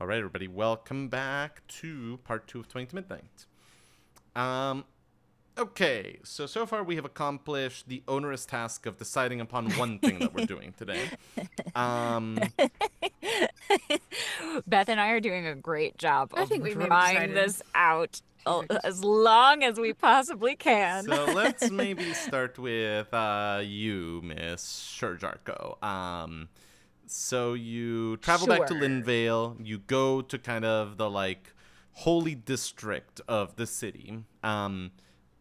All right, everybody, welcome back to part 2 of 20 to Midnight. Okay, so far we have accomplished the onerous task of deciding upon one thing that we're doing today. Um, Beth and I are doing a great job I of think we maybe drawing decided. this out Perfect. as long as we possibly can. so let's maybe start with you, Miss Sherr-Ziarko. So you travel back to Sure. Linvale, you go to kind of the, like, holy district of the city. And,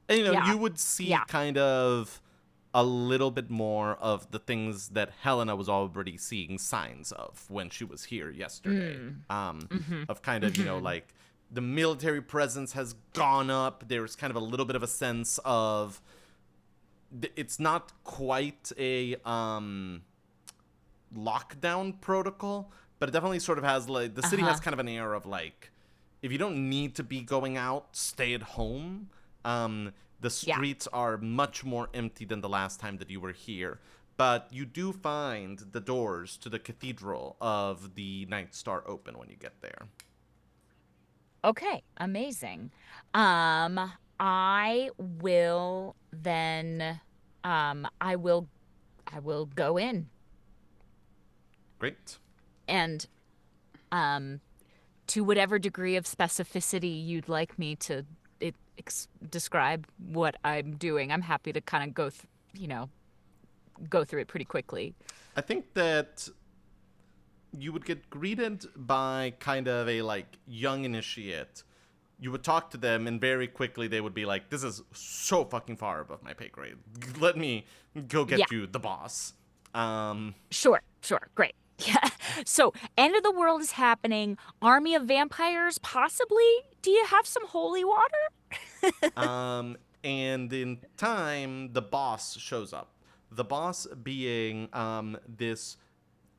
you know, Yeah. you would see Yeah. kind of a little bit more of the things that Helena was already seeing signs of when she was here yesterday. Mm-hmm. Of kind of, Mm-hmm. like, the military presence has gone up. There's kind of a little bit of a sense of it's not quite a lockdown protocol, but it definitely sort of has, like, the city has Uh-huh. kind of an air of, like, if you don't need to be going out, stay at home. The Yeah. streets are much more empty than the last time that you were here, but you do find the doors to the Cathedral of the Ninth Star open when you get there. Okay. Amazing. I will then I will go in Great. and um to whatever degree of specificity you'd like me to describe what I'm doing. I'm happy to kind of go through it pretty quickly. I think that you would get greeted by kind of a, like, young initiate. You would talk to them, and very quickly they would be like, "This is so fucking far above my pay grade. Let me go Yeah, get you the boss." Um, sure, great. Yeah. So, end of the world is happening. Army of vampires, possibly? Do you have some holy water? um, and in time, the boss shows up. The boss being this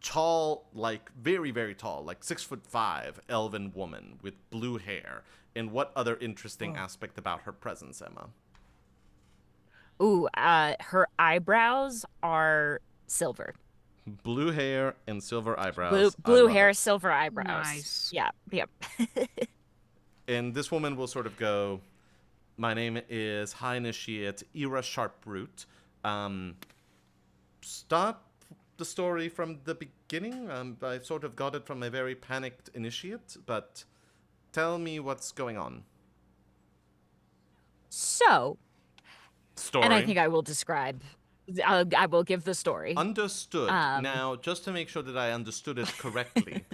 tall, like, very, very tall, like 6'5" elven woman with blue hair. And what other interesting Oh. aspect about her presence, Emma? Ooh, her eyebrows are silver. Blue hair and silver Blue eyebrows. I blue love hair, it. silver eyebrows. Nice. Yeah, yep. And this woman will sort of go, "My name is High Initiate Eyre Sharproot. Um, Start the story from the beginning. I sort of got it from a very panicked initiate, but tell me what's going on." So, and I Story. think I will describe I will give the story. Understood. Um, Now, just to make sure that I understood it correctly,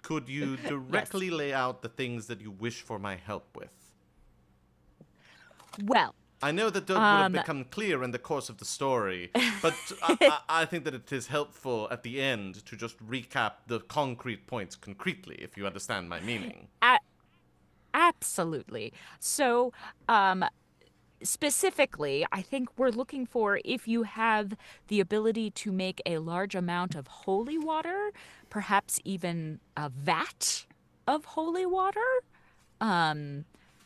could you yes. directly lay out the things that you wish for my help with? Well, I know that would have um, become clear in the course of the story, but I think that it is helpful at the end to just recap the concrete points concretely, if you understand my meaning. a- absolutely. So, specifically, I think we're looking for if you have the ability to make a large amount of holy water, perhaps even a vat of holy water.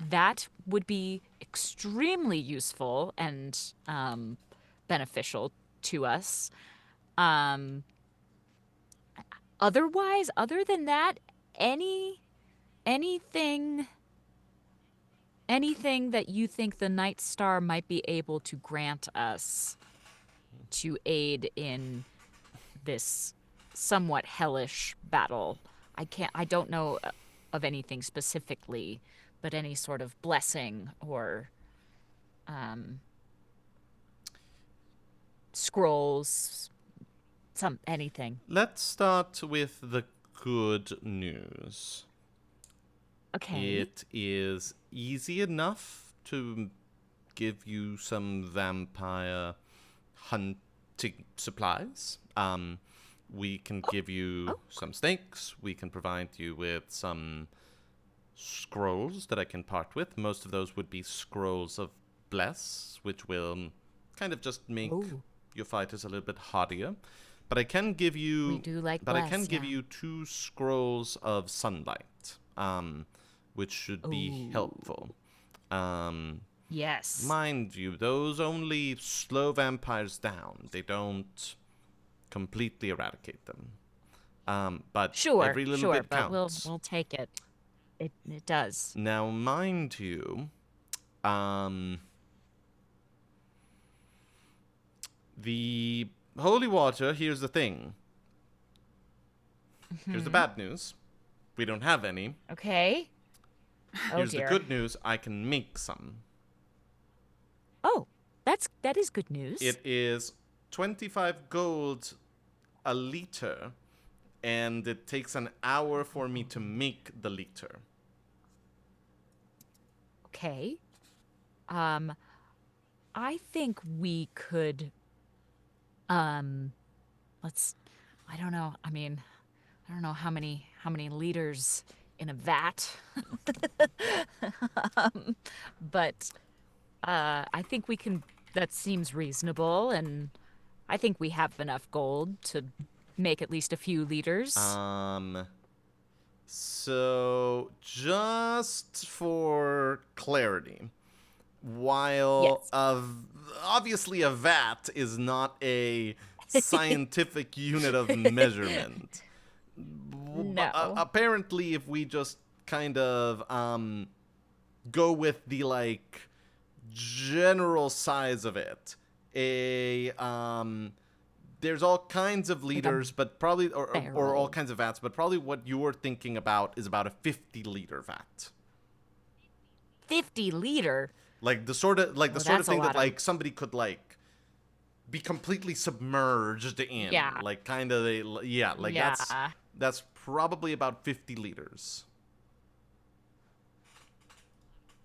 That would be extremely useful and beneficial to us. Um, Otherwise, other than that, any anything anything that you think the Night Star might be able to grant us to aid in this somewhat hellish battle. I don't know of anything specifically, but any sort of blessing or um, scrolls, anything. Let's start with the good news. Okay. It is easy enough to give you some vampire hunting supplies. We can give you Oh, some snakes. We can provide you with some scrolls that I can part with. Most of those would be scrolls of bless, which will kind of just make oh, your fighters a little bit hardier. But I can give we you, do like but I can bless, give yeah. you 2 scrolls of sunlight, which should be Oh, helpful. Um, yes. Mind you, those only slow vampires down. They don't completely eradicate them. But Sure, every little sure, bit but counts. we'll take it. It does. Now, mind you, the holy water, here's the thing. Here's the bad news. We don't have any. Okay. Oh Here's dear. the good news. I can make some. Oh, that is good news. It is 25 gold a liter, and it takes an hour for me to make the liter. Okay. I think we could let's I don't know. I mean, I don't know how many liters in a vat. But I think we can that seems reasonable, and I think we have enough gold to make at least a few liters. So just for clarity, while Yes. obviously a vat is not a scientific unit of measurement, No. apparently if we just kind of go with the like general size of it, there's all kinds of liters, but probably or all barrel. kinds of vats, but probably what you're thinking about is about a 50-liter vat. 50 liter. Like the sort of that's a thing that lot of- like somebody could like be completely submerged in. Yeah. Like kind of like Yeah. that's probably about 50 liters.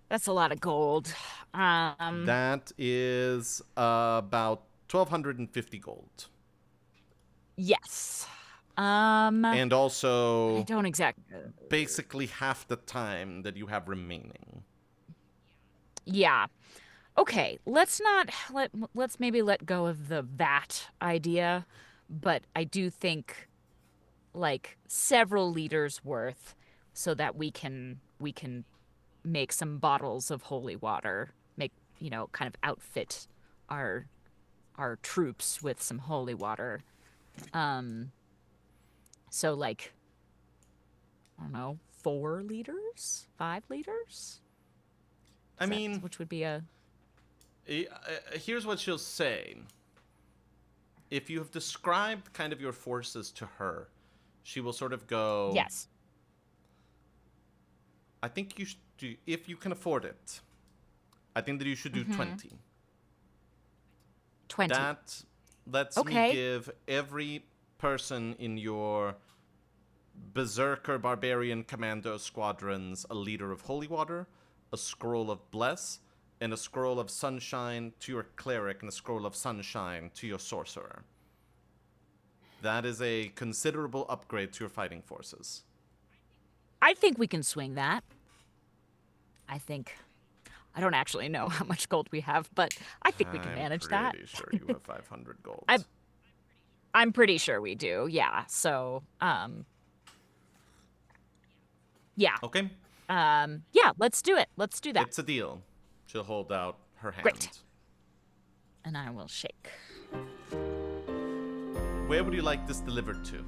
That's a lot of gold. That is about 1,250 gold. Yes. And I also don't exactly. basically half the time that you have remaining. Yeah. Okay, let's maybe let go of the vat idea, but I do think like several liters worth so that we can make some bottles of holy water, make, kind of outfit our troops with some holy water. So like I don't know, 4 liters? 5 liters? I mean, Which would be a here's what she'll say. If you have described kind of your forces to her, she will sort of go, yes. I think you should do, if you can afford it, I think that you should do 20. 20. That lets Okay. me give every person in your Berserker Barbarian Commando squadrons a liter of holy water, a scroll of bless, and a scroll of sunshine to your cleric, and a scroll of sunshine to your sorcerer. That is a considerable upgrade to your fighting forces. I think we can swing that. I don't actually know how much gold we have, but I think we can manage that. I'm pretty sure you have 500 gold. I'm pretty sure we do. Yeah. So, yeah. Okay. Yeah, let's do it. Let's do that. It's a deal. She'll hold out her hand. Great. And I will shake. Where would you like this delivered to?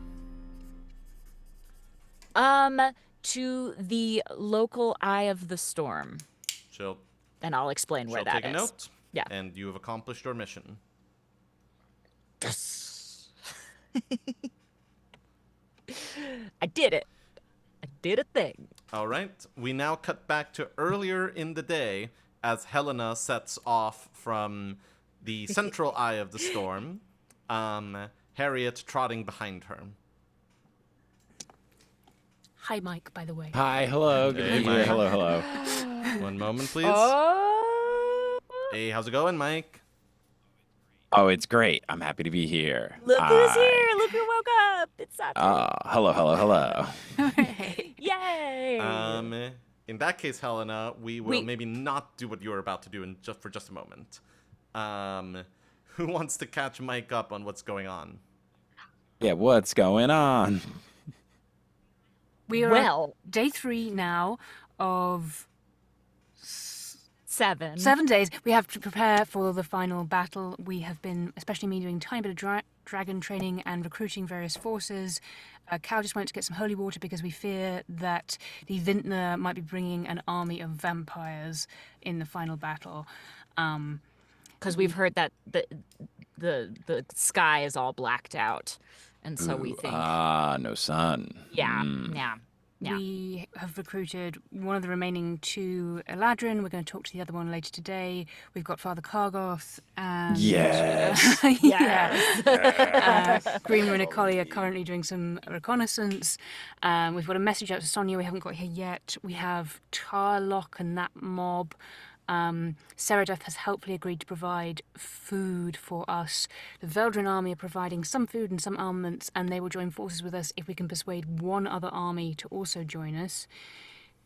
To the local Eye of the Storm. She'll And I'll explain where that take a is. note. Yeah. And you have accomplished your mission. Yes. I did it. I did a thing. All right. We now cut back to earlier in the day as Helena sets off from the central eye of the storm. Harriet trotting behind her. Hi, Mike, by the way. Hi, hello. Good Hey, to be here. Mike. Hello, hello. One moment, please. Oh, Hey, how's it going, Mike? Oh, it's great. I'm happy to be here. look who's here. Look who woke up. It's Saturday. Hello, hello, hello. Hey. Yay. In that case, Helena, we will maybe not do what you're about to do for just a moment. Who wants to catch Mike up on what's going on? Yeah, what's going on? We are Well. at day 3 now of 7. 7 days. We have to prepare for the final battle. We have been, especially me, doing a tiny bit of dragon training and recruiting various forces. Cal just went to get some holy water because we fear that the Vintner might be bringing an army of vampires in the final battle. Because we've heard that the sky is all blacked out, and so we think, no sun. yeah. We have recruited one of the remaining 2 Eladrin. We're going to talk to the other one later today. We've got Father Kargoth and... Yes. Greenwood and Nicole are currently doing some reconnaissance. We've got a message out to Sonia we haven't got here yet. We have Tarlock and that mob. Seradeth has helpfully agreed to provide food for us. The Veldrin army are providing some food and some armaments, and they will join forces with us if we can persuade one other army to also join us.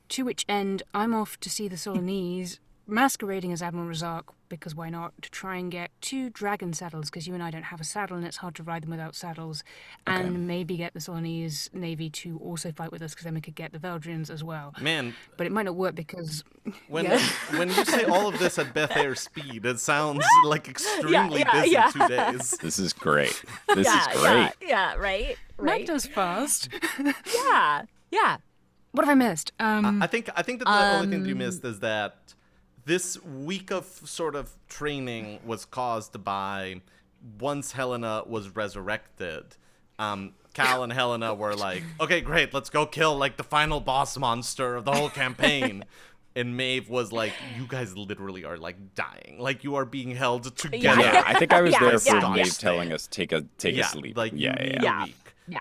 To which end, I'm off to see the Solanese, masquerading as Admiral Rzark, because why not, to try and get 2 dragon saddles, because you and I don't have a saddle and it's hard to ride them without saddles, and maybe get the Solanese navy to also fight with us, because then we could get the Veldrins as well. Man. But it might not work because... When you say all of this at Beth Eyre speed, it sounds like extremely busy 2 days. This is great. This is great. Yeah, right? Matt does fast. Yeah. What have I missed? I think that the only thing you missed is that this week of sort of training was caused by, once Helena was resurrected, Cal and Helena were like, okay, great, let's go kill like the final boss monster of the whole campaign. And Maeve was like, you guys literally are like dying. Like you are being held together. Yeah, I think I was there for yeah. Maeve telling us take a sleep. Like Yeah. week.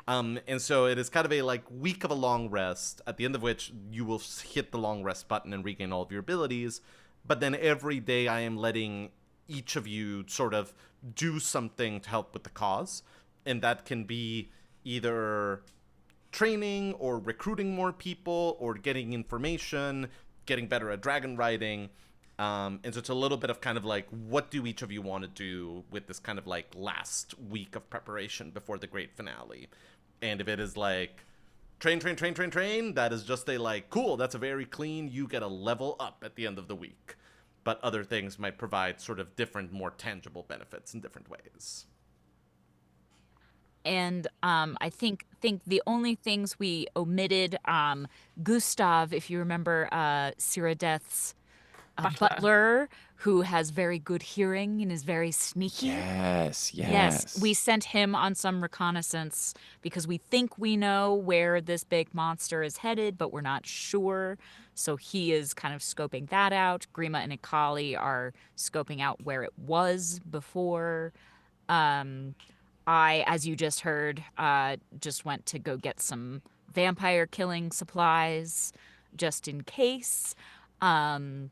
And so it is kind of a like week of a long rest, at the end of which you will hit the long rest button and regain all of your abilities. But then every day I am letting each of you sort of do something to help with the cause. And that can be either training or recruiting more people or getting information, getting better at dragon riding. And so it's a little bit of kind of like, what do each of you want to do with this kind of like last week of preparation before the great finale? And if it is like, train, that is just a like, cool, that's a very clean, you get a level up at the end of the week. But other things might provide sort of different, more tangible benefits in different ways. And I think the only things we omitted, Gustav, if you remember, Siradeth's butler, who has very good hearing and is very sneaky. Yes. We sent him on some reconnaissance because we think we know where this big monster is headed, but we're not sure. So he is kind of scoping that out. Grima and Ikali are scoping out where it was before. I, as you just heard, just went to go get some vampire killing supplies just in case. And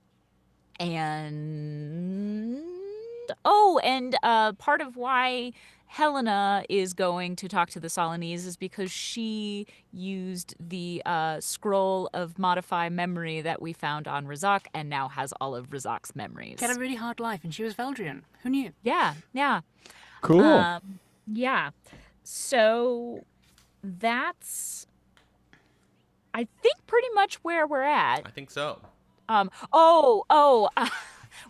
part of why Helena is going to talk to the Solanese is because she used the scroll of modify memory that we found on Rzark and now has all of Rzark's memories. She had a really hard life and she was Veldrian. Who knew? Yeah. Cool. Yeah. So that's, I think, pretty much where we're at. I think so.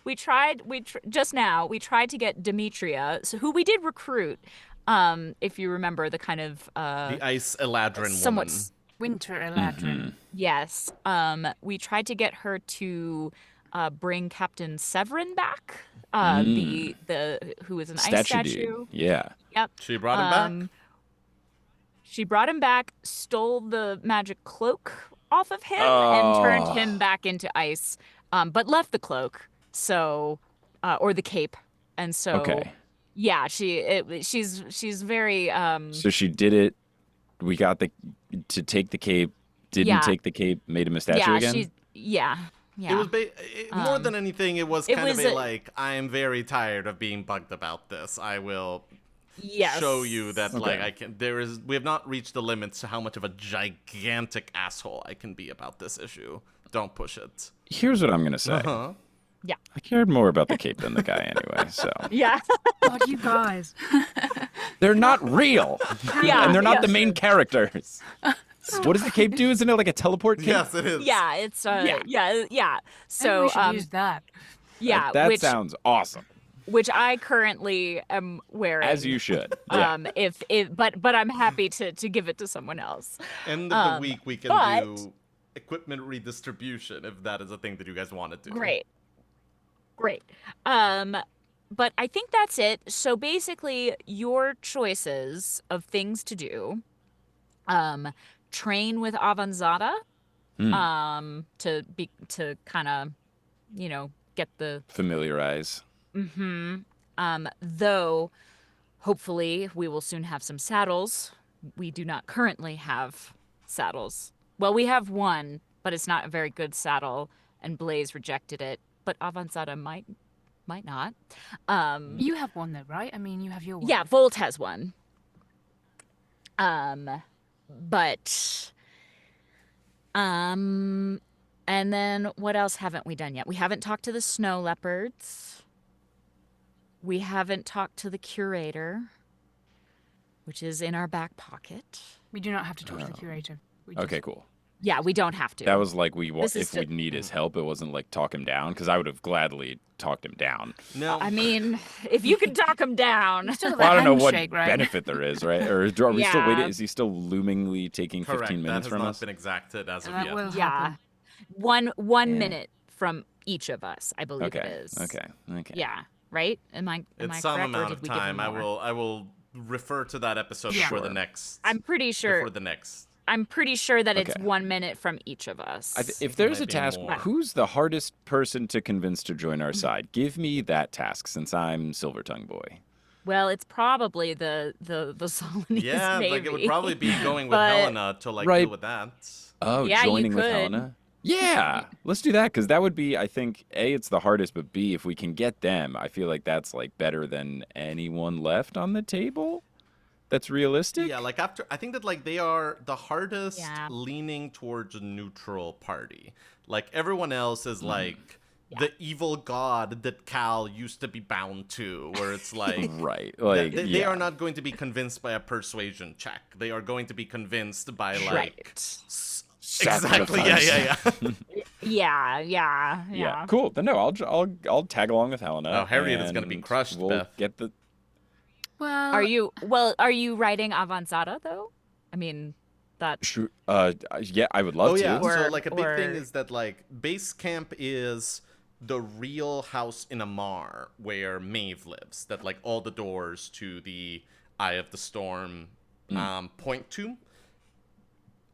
We tried to get Demetria, so who we did recruit, if you remember, the kind of the ice Eladrin somewhat woman. Winter Eladrin. Yes. We tried to get her to bring Captain Severin back, the who is an ice statue. Yeah. Yep. She brought him back? She brought him back, stole the magic cloak off of him, and turned him back into ice, but left the cloak, so, or the cape, and so, okay. Yeah, she's very, So she did it, we got to take the cape, didn't take the cape, made him a statue again? Yeah. It was more than anything, it was kind of like, I am very tired of being bugged about this. I will show you that we have not reached the limits to how much of a gigantic asshole I can be about this issue. Don't push it. Here's what I'm going to say. Yeah. I cared more about the cape than the guy anyway, so. Yeah. God, you guys. They're not real. Yeah. And they're not the main characters. What does the cape do? Isn't it like a teleport cape? Yes, it is. Yeah, it's yeah. So So we should use that. yeah, That sounds awesome. which I currently am wearing. As you should. Yeah. But I'm happy to give it to someone else. End of the week, we can but- do equipment redistribution if that is a thing that you guys want to do. Great. But I think that's it. So basically, your choices of things to do: train with Avanzata, to kind of, get the Familiarize. though. Hopefully, we will soon have some saddles. We do not currently have saddles. Well, we have one, but it's not a very good saddle, and Blaze rejected it. But Avanzata might not. You have one though, right? I mean, you have your one. Yeah, Volt has one. And then what else haven't we done yet? We haven't talked to the snow leopards. We haven't talked to the curator, which is in our back pocket. We do not have to talk to the curator. We just- Okay, cool. Yeah, we don't have to. That was like This is if we need his help, it wasn't like talk him down, because I would have gladly talked him down. No. I mean, if you can talk him down. Still have Well, I a don't know what handshake, right? benefit there is, right? Or are we still Yeah. waiting? Is he still loomingly taking Correct. 15 minutes that has from not us? been exacted as of That yet. will Yeah. happen. One Yeah. minute from each of us, I believe Okay. it is. Okay. Yeah. Right? Am I It's some correct, or amount did of we give him time. I more? will refer to that episode Yeah. before the Sure. next. I'm pretty sure. Before the next. I'm pretty sure that it's Okay. 1 minute from each of us. If there's might a be task, more. who's the hardest person to convince to join Mm-hmm. our side? Give me that task, since I'm Silver Tongue Boy. Well, it's probably the Solanese Yeah, maybe. like it would probably be going with But- Helena to like Right. deal with that. Oh, Yeah, you joining with could. Helena? Yeah, let's do that, because that would be, I think, A, it's the hardest, but B, if we can get them, I feel like that's like better than anyone left on the table. That's realistic. Yeah, like after I think that like they are the hardest Yeah. leaning towards a neutral party. Like everyone else is Mm-hmm. like the evil god that Cal used to be bound to, where it's like Right. Like they yeah. are not going to be convinced by a persuasion check. They are going to be convinced by like Right. exactly. Yeah, Sacrifice. Yeah. Cool. Then no, I'll tag along with Helena. Oh, Harriet is gonna be and crushed, We'll Beth. get the. Well, Are you writing Avanzata though? I mean, that Sure. Yeah, I would love Oh to. yeah. Or- so like a big thing or- is that like base camp is the real house in Amar where Maeve lives. That like all the doors to the Eye of the Storm point to.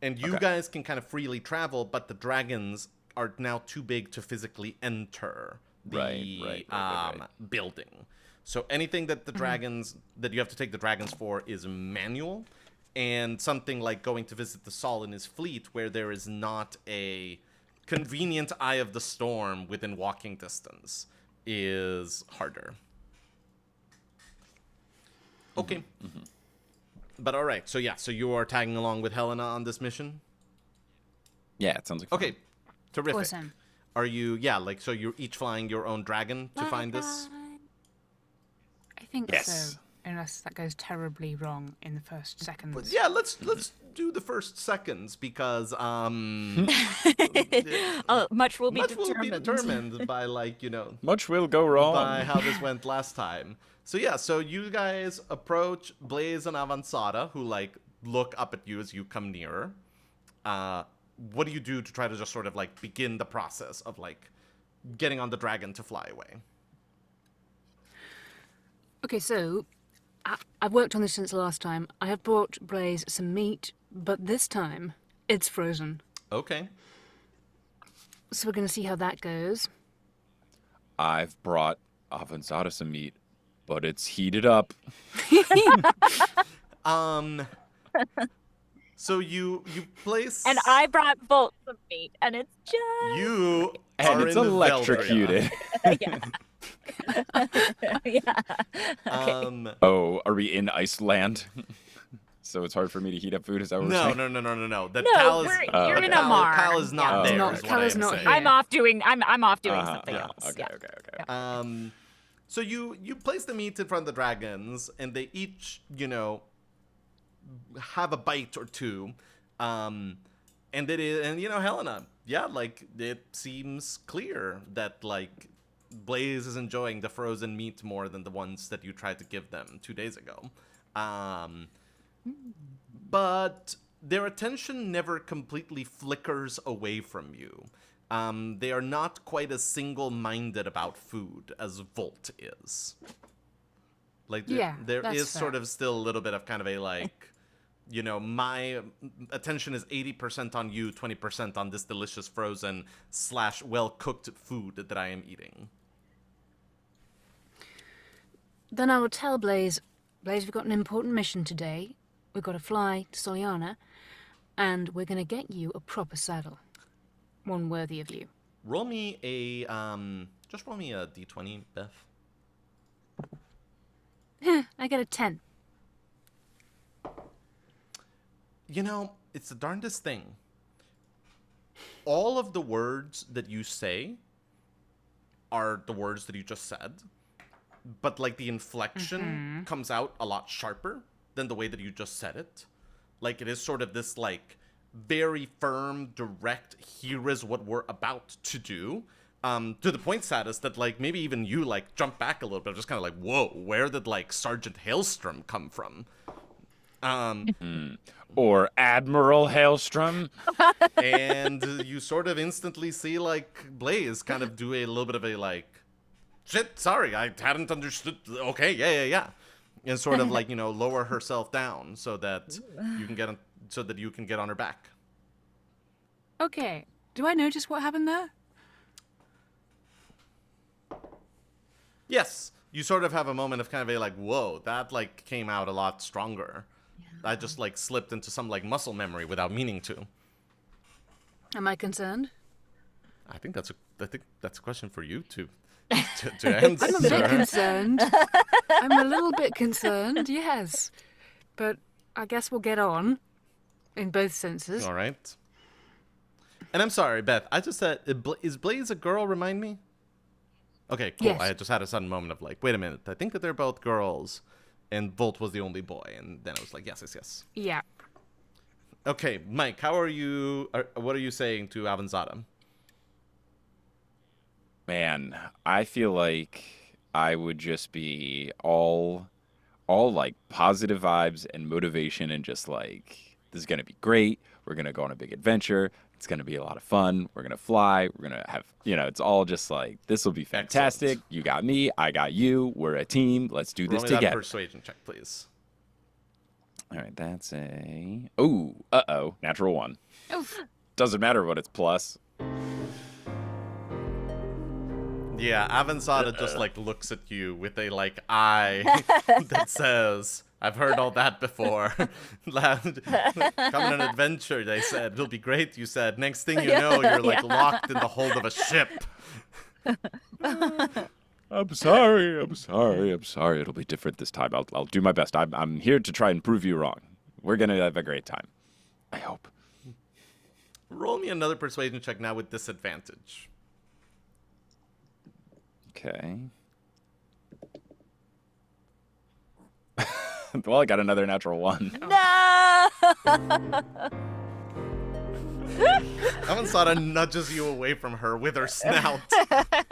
And you Okay. guys can kind of freely travel, but the dragons are now too big to physically enter the Right. building. So anything that the dragons that you have to take the dragons for is manual, and something like going to visit the Sol in his fleet, where there is not a convenient Eye of the Storm within walking distance, is harder. Okay. But all right, so yeah, so you are tagging along with Helena on this mission. Yeah, it sounds like fun. Okay, terrific. awesome. Are you? Yeah, like so you're each flying your own dragon to find this. I think Yes. so. Unless that goes terribly wrong in the first seconds. But yeah, let's do the first seconds because much will be much determined. will be determined by like Much will go wrong. by how this went last time. So yeah, so you guys approach Blaze and Avanzata, who like look up at you as you come nearer. What do you do to try to just sort of like begin the process of like getting on the dragon to fly away? Okay, so I've worked on this since last time. I have brought Blaze some meat, but this time it's frozen. Okay. So we're going to see how that goes. I've brought Avanzata some meat, but it's heated up. So you place And I brought Volt some meat, and it's just you And are it's in Veldria. electrocuted. Oh, are we in Iceland? So it's hard for me to heat up food. Is that what we're No. saying? The No, Cal is, you're in Cal, Amar. Cal is not Yeah. there. No, is what Cal I is am not saying. here. I'm off doing something Uh-huh, else. Okay, Yeah. okay. So you place the meat in front of the dragons, and they each, have a bite or two. And it is, and Helena, yeah, like it seems clear that like Blaze is enjoying the frozen meat more than the ones that you tried to give them 2 days ago. But their attention never completely flickers away from you. They are not quite as single-minded about food as Volt is. Like, there that's is sort fair. of still a little bit of kind of a, like, my attention is 80% on you, 20% on this delicious frozen / well-cooked food that I am eating. Then I will tell Blaze, we've got an important mission today. We've got to fly to Soliana, and we're going to get you a proper saddle. One worthy of you. Roll me a, just roll me a d20, Beth. I get a 10. It's the darndest thing. All of the words that you say are the words that you just said, but like the inflection comes out a lot sharper than the way that you just said it. Like it is sort of this like very firm, direct, here is what we're about to do. To the point, Satus, that like maybe even you like jump back a little bit, just kind of like, whoa, where did like Sergeant Hailstrom come from? Or Admiral Hailstrom. And you sort of instantly see like Blaze kind of do a little bit of a like, shit, sorry, I hadn't understood. Okay, yeah. And sort of like, lower herself down so that you can get on her back. Okay. Do I notice what happened there? Yes, you sort of have a moment of kind of a like, whoa, that like came out a lot stronger. I just like slipped into some like muscle memory without meaning to. Am I concerned? I think that's a question for you to answer. I'm a bit concerned. I'm a little bit concerned, yes. But I guess we'll get on in both senses. All right. And I'm sorry, Beth. I just said, is Blaze a girl? Remind me. Okay, cool. Yes. I just had a sudden moment of like, wait a minute. I think that they're both girls, and Volt was the only boy. And then I was like, yes. Yeah. Okay, Mike, how are you? What are you saying to Avanzada? Man, I feel like I would just be all like positive vibes and motivation and just like, this is going to be great. We're going to go on a big adventure. It's going to be a lot of fun. We're going to fly. We're going to have, it's all just like, this will be fantastic. Excellent. You got me. I got you. We're a team. Let's do this Roll me that together. persuasion check, please. All right, that's natural 1. Oof. Doesn't matter what it's plus. Yeah, Avanzada just like looks at you with a like eye that says, I've heard all that before. Come on an adventure, they said. It'll be great, you said. Next thing you know, you're like locked in the hold of a ship. I'm sorry. It'll be different this time. I'll do my best. I'm here to try and prove you wrong. We're going to have a great time. I hope. Roll me another persuasion check now with disadvantage. Okay. Well, I got another natural 1. No! Avanzada nudges you away from her with her snout.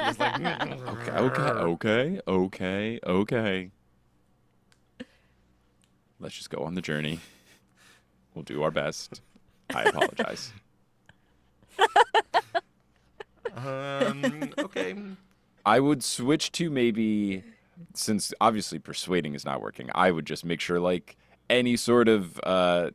He's like, Okay. Let's just go on the journey. We'll do our best. I apologize. Okay. I would switch to maybe, since obviously persuading is not working, I would just make sure like any sort of, I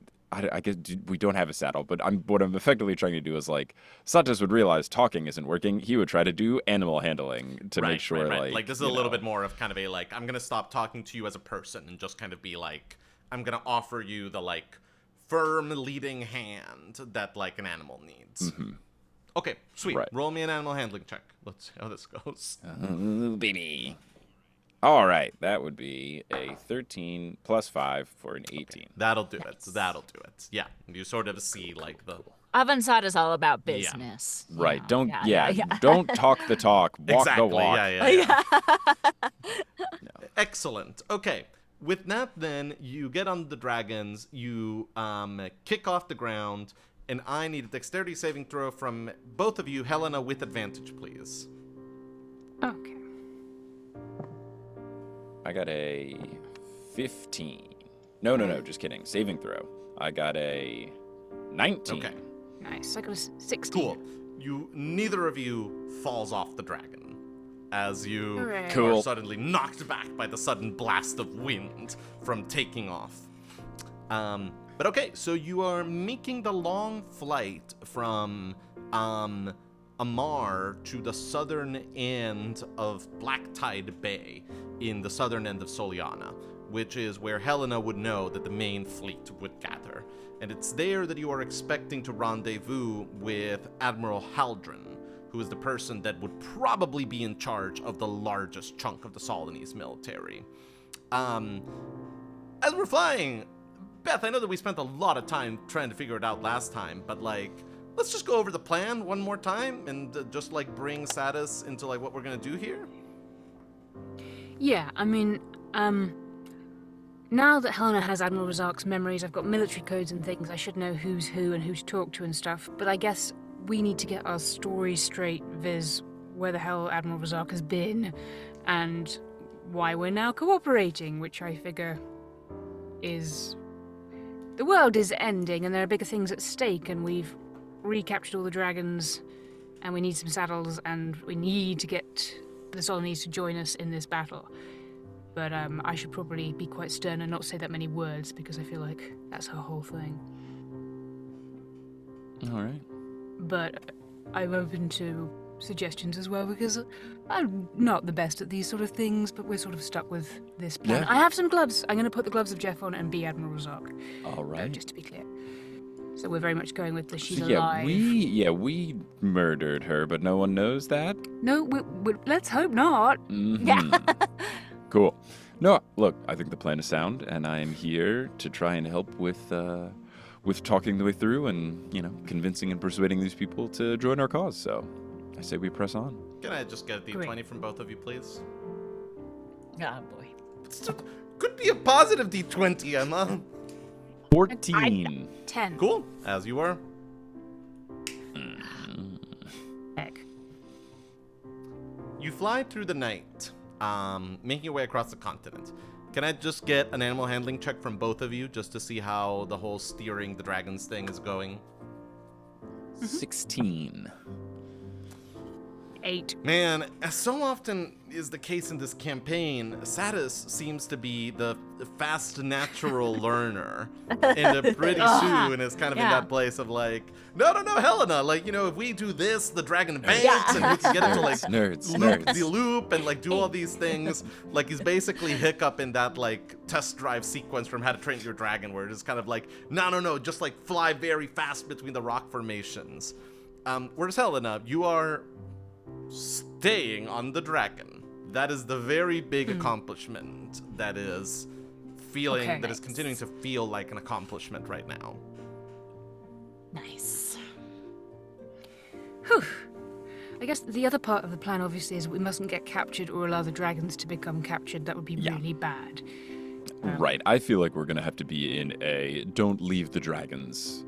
guess we don't have a saddle, but what I'm effectively trying to do is like, Satus would realize talking isn't working. He would try to do animal handling to make sure like this is a little bit more of kind of a like, I'm going to stop talking to you as a person and just kind of be like, I'm going to offer you the like firm leading hand that like an animal needs. Mm-hmm. Okay, sweet. Right. Roll me an animal handling check. Let's see how this goes. Oh, baby. All right, that would be a 13 plus 5 for an 18. That'll do it. That'll do it. Yeah, you sort of see like the Avanzada is all about business. Right. Yeah. Don't Yeah. don't talk the talk, walk exactly. the walk. Yeah. Yeah. Excellent. Okay. with that, then, you get on the dragons, you kick off the ground, and I need a dexterity saving throw from both of you. Helena, with advantage, please. Okay. I got a 15. No, just kidding. Saving throw. I got a 19. Okay. Nice. I got a 16. Cool. Neither of you falls off the dragon as you Hooray. are Cool. suddenly knocked back by the sudden blast of wind from taking off. But okay, so you are making the long flight from Amar to the southern end of Black Tide Bay in the southern end of Soliana, which is where Helena would know that the main fleet would gather. And it's there that you are expecting to rendezvous with Admiral Haldren, who is the person that would probably be in charge of the largest chunk of the Solanese military. As we're flying, Beth, I know that we spent a lot of time trying to figure it out last time, but let's just go over the plan one more time and just bring Satus into what we're gonna do here. Yeah, I mean, now that Helena has Admiral Razak's memories, I've got military codes and things, I should know who's who and who to talk to and stuff, but I guess we need to get our story straight, viz. Where the hell Admiral Razak has been, and why we're now cooperating, which I figure is... The world is ending, and there are bigger things at stake, and we've recaptured all the dragons, and we need some saddles, and we need to get the Solanese to join us in this battle. But I should probably be quite stern and not say that many words, because I feel like that's her whole thing. All right. But I'm open to suggestions as well, because I'm not the best at these sort of things, but we're sort of stuck with this plan. Yeah. I have some gloves. I'm going to put the gloves of Jeff on and be Admiral Razak. All right. Just to be clear. So we're very much going with the she's So, alive. we murdered her, but no one knows that. No, let's hope not. Mhm. Cool. No, look, I think the plan is sound, and I am here to try and help with talking the way through and, convincing and persuading these people to join our cause. So I say we press on. Can I just get a D20 Great. from both of you, please? Oh boy. Could be a positive D20, Emma. 14. 10. Cool. As you are. Heck. You fly through the night, making your way across the continent. Can I just get an animal handling check from both of you just to see how the whole steering the dragons thing is going? 16. 8. Man, as so often is the case in this campaign, Satus seems to be the fast natural learner. And pretty soon is kind of in Yeah. that place of no, Helena, if we do this, the dragon banks, and we can get into Nerds. loop the loop and do all these things. He's basically Hiccup in that test drive sequence from How to Train Your Dragon, where it's kind of no, just fly very fast between the rock formations. Whereas Helena, you are staying on the dragon. That is the very big accomplishment that is continuing to feel like an accomplishment right now. Nice. Whew. I guess the other part of the plan, obviously, is we mustn't get captured or allow the dragons to become captured. That would be really bad. Right. I feel like we're going to have to be in a don't leave the dragons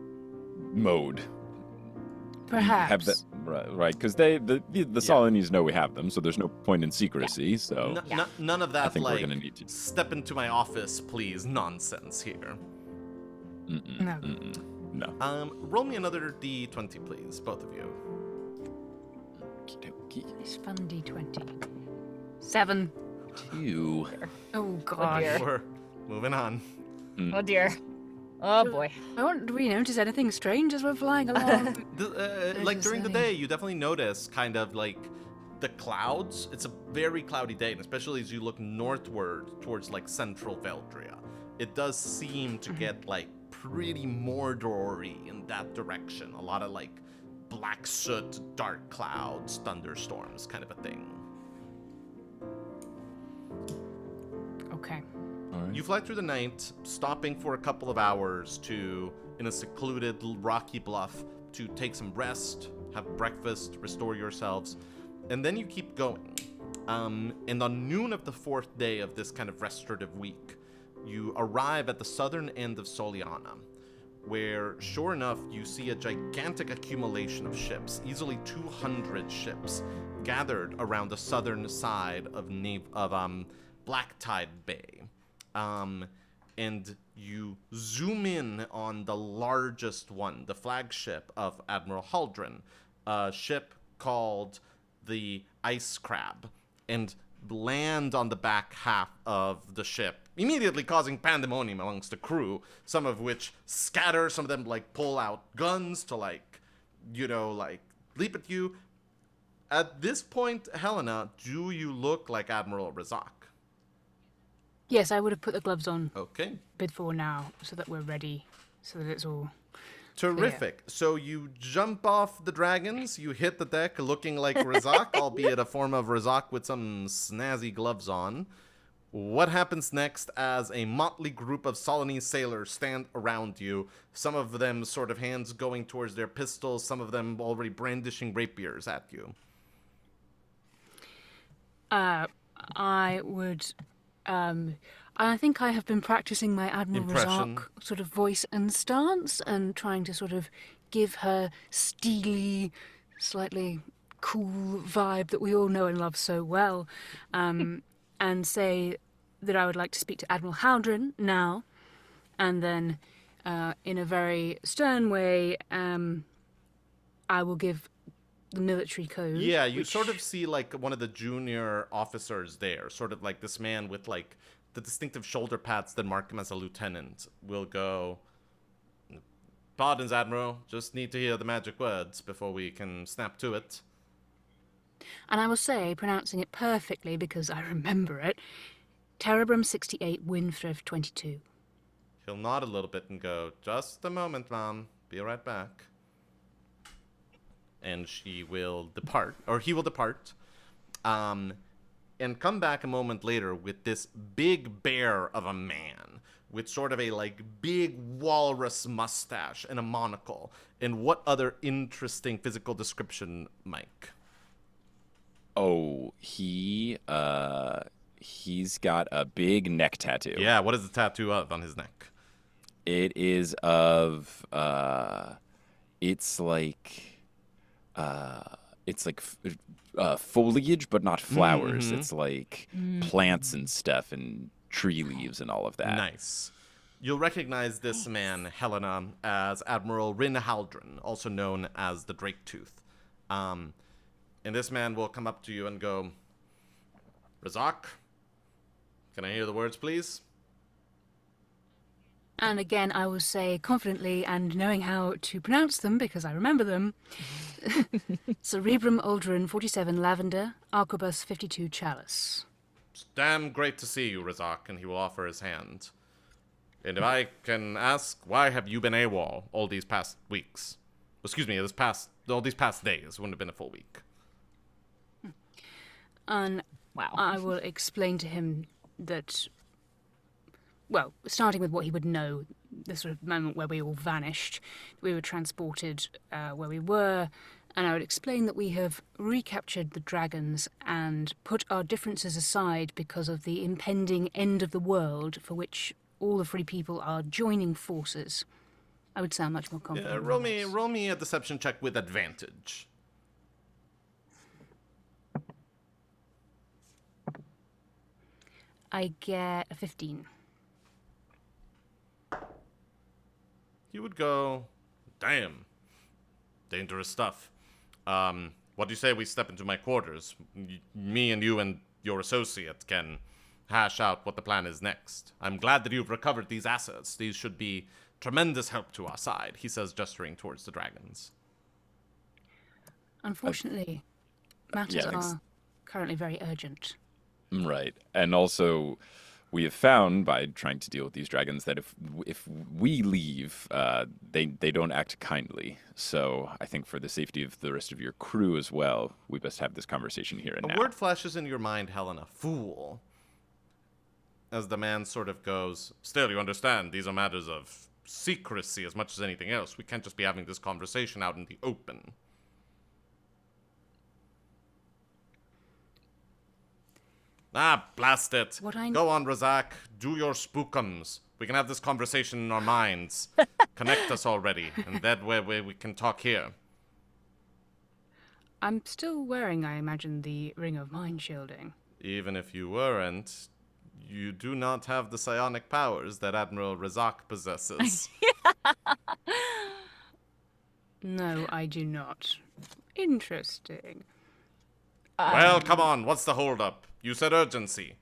mode. Perhaps. Have that, right? Because the Solanese know we have them, so there's no point in secrecy. So None of that I think we're gonna need to. step into my office, please nonsense here. No. No. Roll me another D20, please, both of you. Okey-dokey. It's fun D20. 7. 2. Oh, God. dear. We're moving on. Oh dear. Oh boy. Do we notice anything strange as we're flying along? During the day, you definitely notice kind of the clouds. It's a very cloudy day, and especially as you look northward towards central Veldria, it does seem to get pretty Mordor-y in that direction. A lot of black soot, dark clouds, thunderstorms, kind of a thing. Okay. All right. You fly through the night, stopping for a couple of hours in a secluded rocky bluff to take some rest, have breakfast, restore yourselves, and then you keep going. And on noon of the fourth day of this kind of restorative week, you arrive at the southern end of Soliana, where, sure enough, you see a gigantic accumulation of ships, easily 200 ships, gathered around the southern side of Black Tide Bay. And you zoom in on the largest one, the flagship of Admiral Haldren, a ship called the Ice Crab, and land on the back half of the ship, immediately causing pandemonium amongst the crew, some of which scatter, some of them pull out guns to leap at you. At this point, Helena, do you look like Admiral Razak? Yes, I would have put the gloves on Okay. before now, so that we're ready, so that it's all... Terrific. So you jump off the dragons, you hit the deck looking like Razak, albeit a form of Razak with some snazzy gloves on. What happens next as a motley group of Solanese sailors stand around you, some of them sort of hands going towards their pistols, some of them already brandishing rapiers at you? I would... I think I have been practicing my Admiral Impression. Razak sort of voice and stance and trying to sort of give her steely, slightly cool vibe that we all know and love so well, and say that I would like to speak to Admiral Haldren now, and then in a very stern way, I will give the military code. Yeah, you sort of see one of the junior officers there, sort of like this man with the distinctive shoulder pads that mark him as a lieutenant, will go, "Pardons, Admiral, just need to hear the magic words before we can snap to it." And I will say, pronouncing it perfectly because I remember it, Terebrum 68, Windthrift 22. He'll nod a little bit and go, "Just a moment, Mom. Be right back." And she will depart, or he will depart, and come back a moment later with this big bear of a man with sort of a big walrus mustache and a monocle. And what other interesting physical description, Mike? Oh, he's got a big neck tattoo. Yeah, what is the tattoo of on his neck? It is of foliage, but not flowers. Mm-hmm. It's like plants and stuff and tree leaves and all of that. Nice. You'll recognize this man, Helena, as Admiral Rin Haldren, also known as the Drake Tooth. And this man will come up to you and go, "Razak, can I hear the words, please?" And again, I will say confidently and knowing how to pronounce them because I remember them. Cerebrum Aldrin 47 Lavender, Arquebus 52 Chalice. "It's damn great to see you, Razak," and he will offer his hand. "And if I can ask, why have you been AWOL all these past weeks? Excuse me, all these past days. Wouldn't have been a full week." And Wow. I will explain to him that, well, starting with what he would know, the sort of moment where we all vanished, we were transported where we were, and I would explain that we have recaptured the dragons and put our differences aside because of the impending end of the world for which all the free people are joining forces. I would sound much more confident. Roll me a deception check with advantage. I get a 15. You would go, "Damn, dangerous stuff. What do you say we step into my quarters? Me and you and your associate can hash out what the plan is next. I'm glad that you've recovered these assets. These should be tremendous help to our side," he says, gesturing towards the dragons. Unfortunately, matters are currently very urgent. Right. And also, we have found by trying to deal with these dragons that if we leave, they don't act kindly. So I think for the safety of the rest of your crew as well, we best have this conversation here and A now. word flashes in your mind, Helena. "Fool." As the man sort of goes, "Still, you understand, these are matters of secrecy as much as anything else. We can't just be having this conversation out in the open." Ah, blast it. What I- Go on, Razak. Do your spookums. We can have this conversation in our minds. Connect us already, and that way we can talk here. I'm still wearing, I imagine, the Ring of Mind shielding. Even if you weren't, you do not have the psionic powers that Admiral Razak possesses. No, I do not. Interesting. Well, come on. What's the holdup? You said urgency.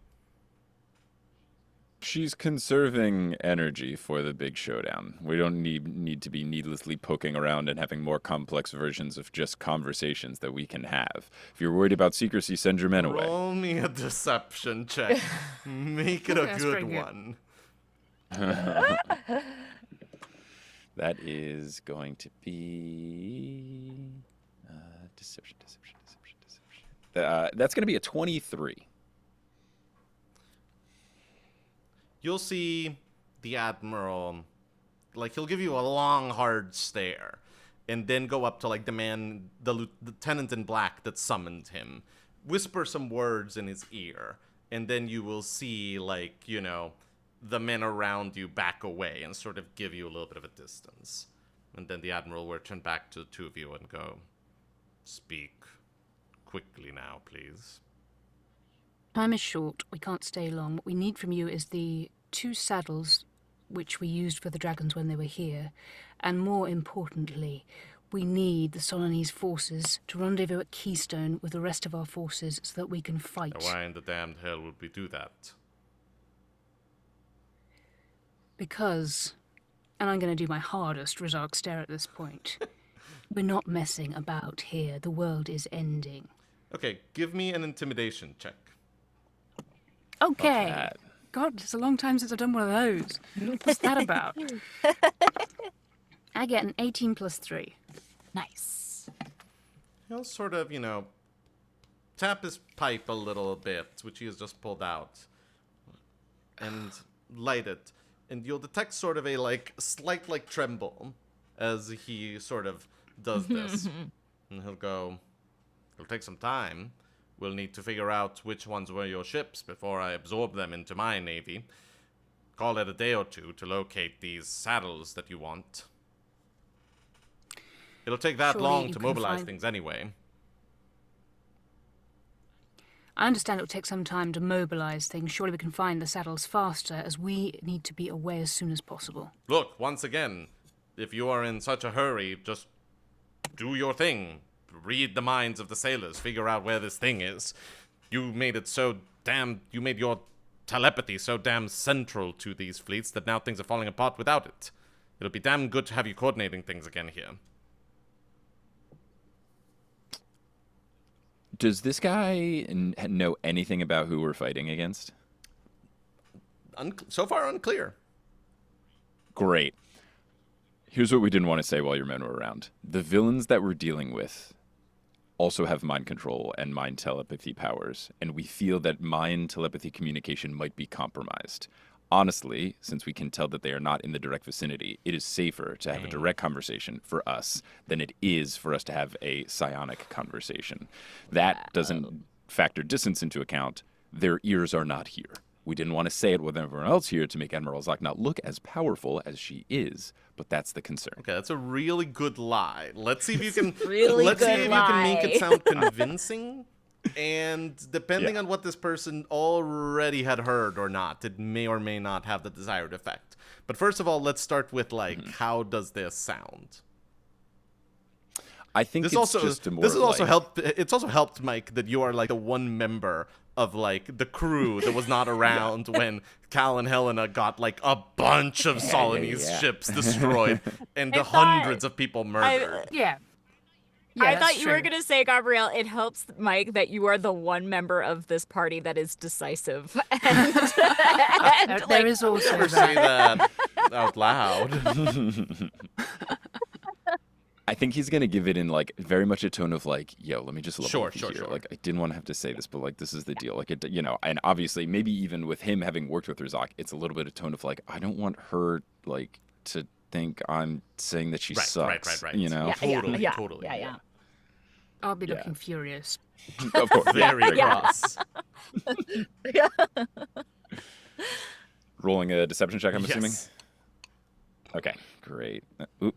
She's conserving energy for the big showdown. We don't need to be needlessly poking around and having more complex versions of just conversations that we can have. If you're worried about secrecy, send your men away. Roll me a deception check. Make it a That's good pretty good. one. That is going to be deception. That's going to be a 23. You'll see the Admiral, like, he'll give you a long, hard stare, and then go up to, like, the lieutenant in black that summoned him, whisper some words in his ear, and then you will see, like, you know, the men around you back away and sort of give you a little bit of a distance. And then the Admiral will turn back to the two of you and go, "Speak quickly now, please." Time is short. We can't stay long. What we need from you is the 2 saddles which we used for the dragons when they were here. And more importantly, we need the Solanese forces to rendezvous at Keystone with the rest of our forces so that we can fight. Now, why in the damned hell would we do that? Because, and I'm going to do my hardest Razak stare at this point, we're not messing about here. The world is ending. Okay, give me an intimidation check. Okay. that. God, it's a long time since I've done one of those. What's that about? I get an 18 plus 3. Nice. He'll sort of, you know, tap his pipe a little bit, which he has just pulled out, and light it. And you'll detect sort of a, like, slight, like, tremble as he sort of does this. And he'll go, "It'll take some time. We'll need to figure out which ones were your ships before I absorb them into my navy. Call it a day or two to locate these saddles that you want. It'll take that Surely long you to can mobilize find- things anyway." I understand it will take some time to mobilize things. Surely we can find the saddles faster, as we need to be away as soon as possible. Look, once again, if you are in such a hurry, just do your thing. Read the minds of the sailors. Figure out where this thing is. You made your telepathy so damn central to these fleets that now things are falling apart without it. It'll be damn good to have you coordinating things again here. Does this guy know anything about who we're fighting against? So far, unclear. Great. Here's what we didn't want to say while your men were around. The villains that we're dealing with also have mind control and mind telepathy powers, and we feel that mind telepathy communication might be compromised. Honestly, since we can tell that they are not in the direct vicinity, it is safer to have a direct conversation for us than it is for us to have a psionic conversation. That doesn't factor distance into account. Their ears are not here. We didn't want to say it with everyone else here to make Admiral Zak not look as powerful as she is, but that's the concern. Okay, that's a really good lie. Let's see if you can. Really let's see good if you can make lie. it sound convincing. And depending on what this person already had heard or not, it may or may not have the desired effect. But first of all, let's start with like, how does this sound? I think This it's also just a more this has also like- helped. It's also helped, Mike, that you are like the one member of like the crew that was not around when Cal and Helena got like a bunch of Solanese ships destroyed and the thought- hundreds of people murdered. Yeah. I that's thought you were true. going to say, Gabriel, it helps, Mike, that you are the one member of this party that is decisive. And, There like, is also Never say that out loud. I think he's gonna give it in like very much a tone of like, yo, let me just level Sure, with you sure, here. sure. Like, I didn't want to have to say this, but like, this is the deal. Like, it, you know, and obviously, maybe even with him having worked with Razak, it's a little bit of tone of like, I don't want her like to think I'm saying that she Right, sucks. right. You know, Yeah, Totally, yeah, totally. Yeah. I'll be Yeah. looking furious. Of course. Very Yeah. cross. Rolling a deception check, I'm assuming? Yes. Okay, great. Oop.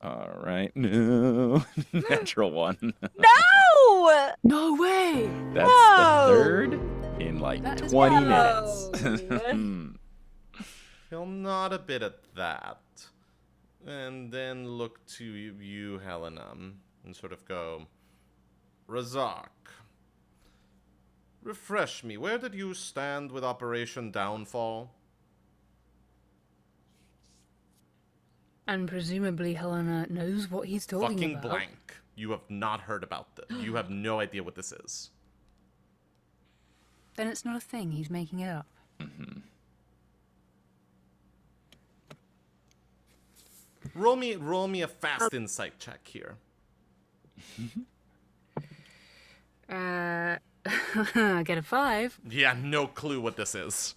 All right. No. Natural 1. No! No way! That's No! the third in like That is 20 no. minutes. He'll nod a bit at that, and then look to you, Helena, and sort of go, Razak, refresh me. Where did you stand with Operation Downfall? And presumably Helena knows what he's talking Fucking about. blank. You have not heard about this. You have no idea what this is. Then it's not a thing. He's making it up. Roll me a fast insight check here. I get a 5. Yeah, no clue what this is.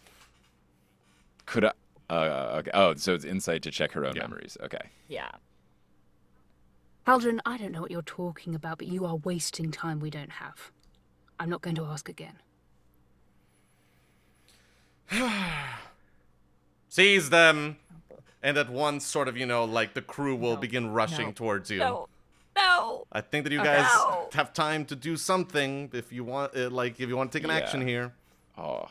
Could I? Okay. Oh, so it's insight to check her own Yeah. memories. Okay. Yeah. Haldren, I don't know what you're talking about, but you are wasting time we don't have. I'm not going to ask again. Seize them! And at once, sort of, like the crew will begin rushing No. towards you. No. No. I think that you guys No. have time to do something if you want, if you want to take an action Yeah. here. Oh,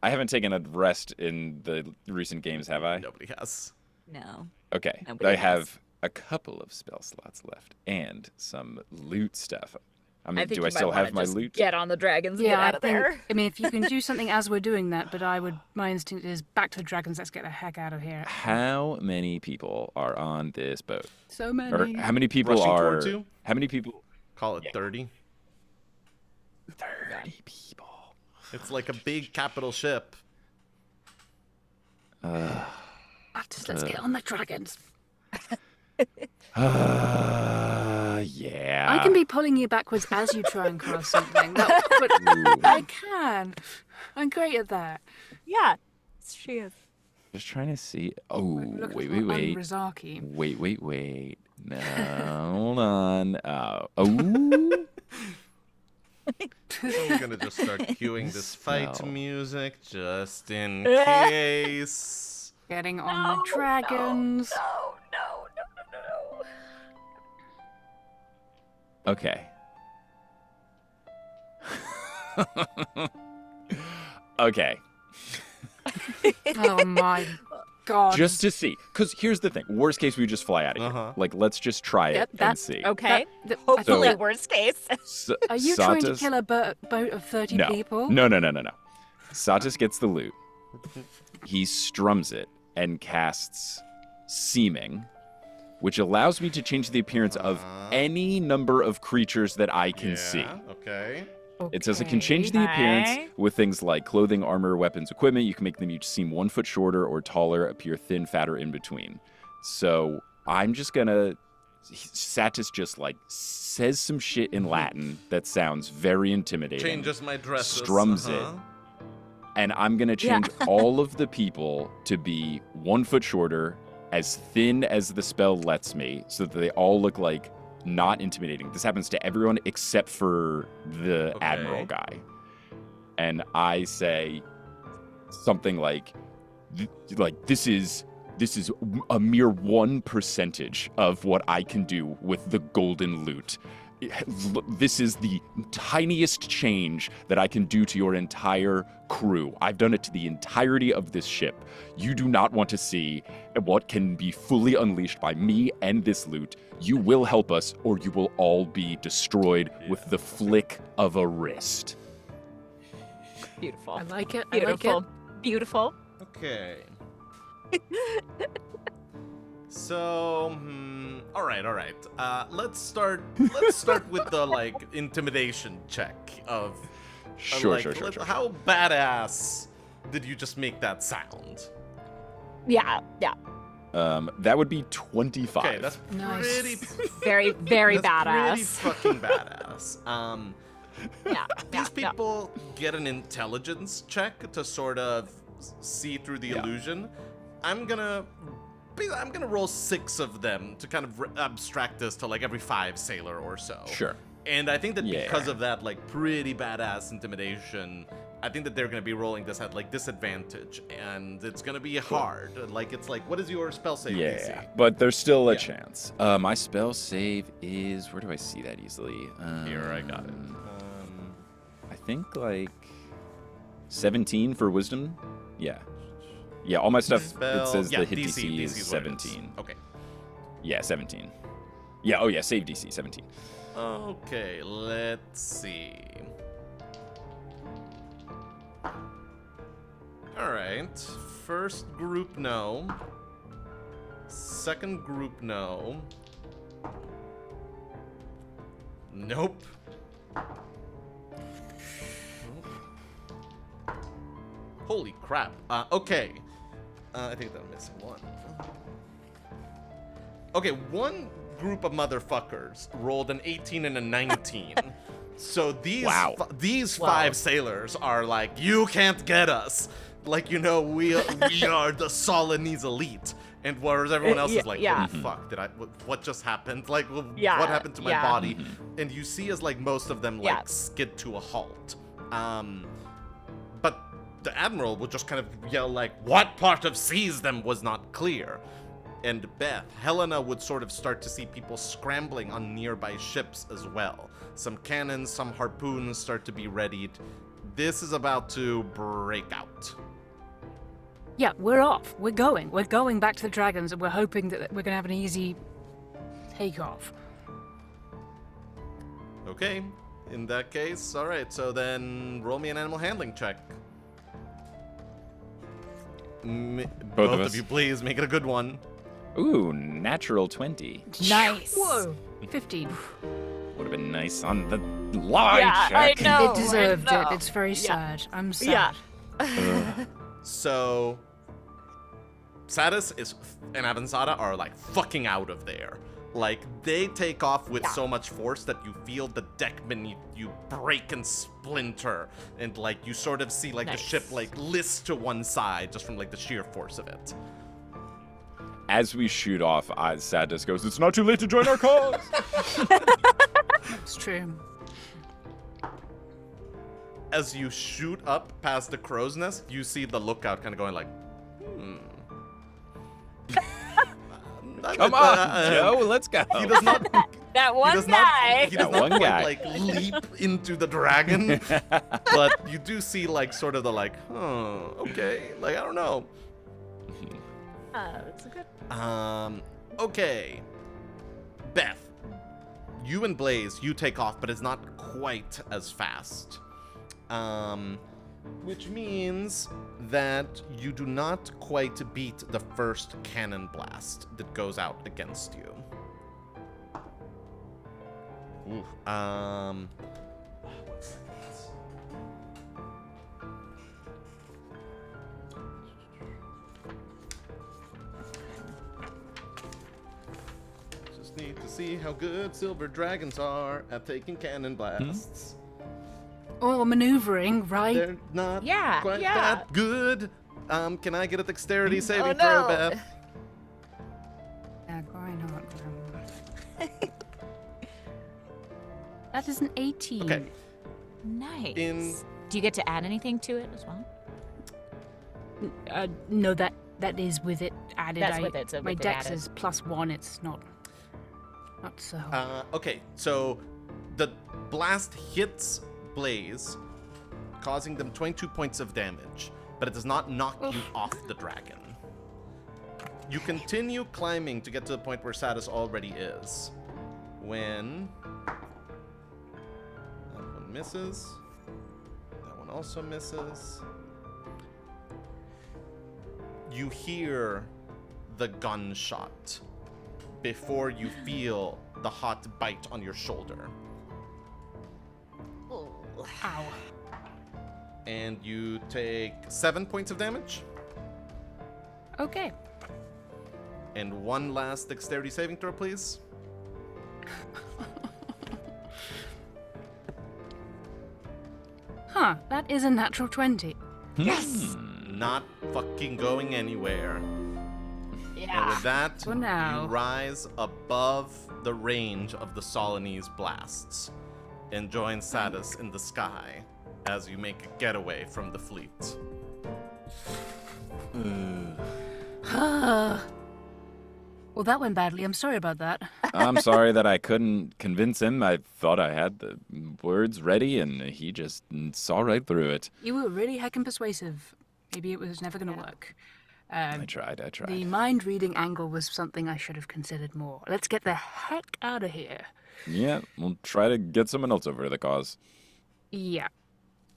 I haven't taken a rest in the recent games, have I? Nobody has. No. Okay. Nobody I has. have a couple of spell slots left and some loot stuff. I mean, I think do you I still might wanna have my just loot? Get on the dragons and Yeah, get out of there. I mean, if you can do something as we're doing that, but my instinct is back to the dragons. Let's get the heck out of here. How many people are on this boat? So many. Or how many people Rushing are? towards you? How many people? Call it 30. 30 people. It's like a big capital ship. Just let's get on the dragons. Yeah. I can be pulling you backwards as you try and cast something. But I can. I'm great at that. Yeah. She is. Just trying to see. Oh, Look, wait. I'm Rizaki. Wait. No, hold on. Oh. So we're gonna just start cueing this fight So- music just in case. Getting on the dragons. No. Okay. Okay. Oh my god. Just to see. Because here's the thing. Worst case, we just fly out of here. Uh-huh. Like, let's just try Yep, it and that's see. Okay. I Hopefully, think worst case. Are you trying to Satis- kill a boat of 30 No. people? No. Satis gets the loot. He strums it and casts Seeming, which allows me to change the appearance of any number of creatures that I can see. Okay. It says it can change the appearance Okay. with things like clothing, armor, weapons, equipment. You can make them each seem 1 foot shorter or taller, appear thin, fat, or in between. So I'm just gonna. Satis just says some shit in Latin that sounds very intimidating. Changes my dresses. Strums uh-huh. it. And I'm gonna change all of the people to be 1 foot shorter, as thin as the spell lets me, so that they all look like not intimidating. This happens to everyone except for the Okay. admiral guy. And I say something like this is a mere 1% of what I can do with the golden loot. This is the tiniest change that I can do to your entire crew. I've done it to the entirety of this ship. You do not want to see what can be fully unleashed by me and this loot. You will help us, or you will all be destroyed with the flick of a wrist. Beautiful. I like it. Beautiful. Beautiful. Okay. So, all right. Let's start with the intimidation check of Sure. How badass did you just make that sound? Yeah. That would be 25. Okay, that's Nice. pretty Very, very that's pretty badass. fucking badass. Yeah. These people get an intelligence check to sort of see through the illusion. I'm gonna I'm gonna roll 6 of them to kind of abstract this to like every 5 sailor or so. Sure. And I think that Yeah. because of that, like, pretty badass intimidation, I think that they're going to be rolling this at, like, disadvantage. And it's going to be hard. Like, it's like, what is your spell save DC? Yeah, but there's still a Yeah. chance. My spell save is, where do I see that easily? Here, I got it. I think like 17 for wisdom. Yeah. Yeah, all my stuff, Spell, it says yeah, the hit DC DC is is what it is. 17. Okay. Yeah, 17. Yeah, oh yeah, save DC, 17. Okay, let's see. Alright, first group, no. Second group, no. Nope. Holy crap. Okay. I think that I'm missing one. Okay, one group of motherfuckers rolled an 18 and a 19. So these Wow. these 5 sailors are like, you can't get us. Like, you know, we are the Solanese elite. And whereas everyone else is like, yeah. holy fuck, what just happened? Like, Yeah, what happened to my yeah. body? And you see as like most of them like Yeah. skid to a halt. But the admiral would just kind of yell like, what part of seas them was not clear? And Beth, Helena would sort of start to see people scrambling on nearby ships as well. Some cannons, some harpoons start to be readied. This is about to break out. Yeah, we're off. We're going. We're going back to the dragons, and we're hoping that we're going to have an easy takeoff. Okay, in that case, all right, so then roll me an animal handling check. Both of of us. you, please, make it a good one. Ooh, natural 20. Nice. Whoa! 15. Would have been nice on the lie Yeah, I check. know. It deserved I know. it. It's very sad. I'm Yeah. sad. So, Satus and Avansada are like fucking out of there. Like, they take off with so much force that you feel the deck beneath you break and splinter. And like, you sort of see like the Nice. ship like list to one side just from like the sheer force of it. As we shoot off, Satus goes, it's not too late to join our cause. It's true. As you shoot up past the crow's nest, you see the lookout kind of going like, Come on, Joe, let's go. He does not. That one he does guy. Not, he does That not one quite, guy. like leap into the dragon, but you do see like sort of the like, oh, okay, like I don't know. That's a good. Okay, Beth, you and Blaze, you take off, but it's not quite as fast. Which means that you do not quite beat the first cannon blast that goes out against you. Ooh, just need to see how good silver dragons are at taking cannon blasts. Or maneuvering, right? They're not Yeah, quite yeah. that good. Can I get a dexterity saving no. throw, Beth? Yeah, why not? That is an 18. Okay. Nice. In- Do you get to add anything to it as well? No, that is with it added. That's with it, so my with it dex added. is +1. It's not so. Okay, so the blast hits Blaze, causing them 22 points of damage, but it does not knock you off the dragon. You continue climbing to get to the point where Satus already is. When that one misses, that one also misses. You hear the gunshot before you feel the hot bite on your shoulder. Ow. And you take 7 points of damage. Okay. And one last dexterity saving throw, please. Huh, that is a natural 20. Yes. Not fucking going anywhere. And with that, For now. you rise above the range of the Solanese blasts and join Satus in the sky as you make a getaway from the fleet. Well, that went badly. I'm sorry about that. I'm sorry that I couldn't convince him. I thought I had the words ready, and he just saw right through it. You were really heckin' persuasive. Maybe it was never going to work. I tried. The mind reading angle was something I should have considered more. Let's get the heck out of here. Yeah, we'll try to get someone else over to the cause. Yeah.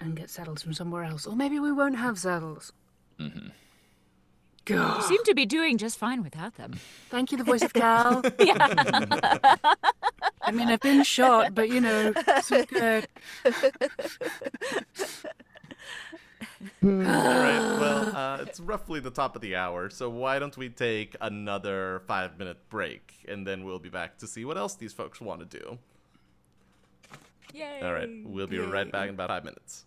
And get saddles from somewhere else. Or maybe we won't have saddles. Mm-hmm. God. You seem to be doing just fine without them. Thank you, the voice of Cal. I mean, I've been shot, but you know, so good. All right, well, it's roughly the top of the hour, so why don't we take another 5-minute break, and then we'll be back to see what else these folks want to do. Yay! All right, we'll be right back in about 5 minutes.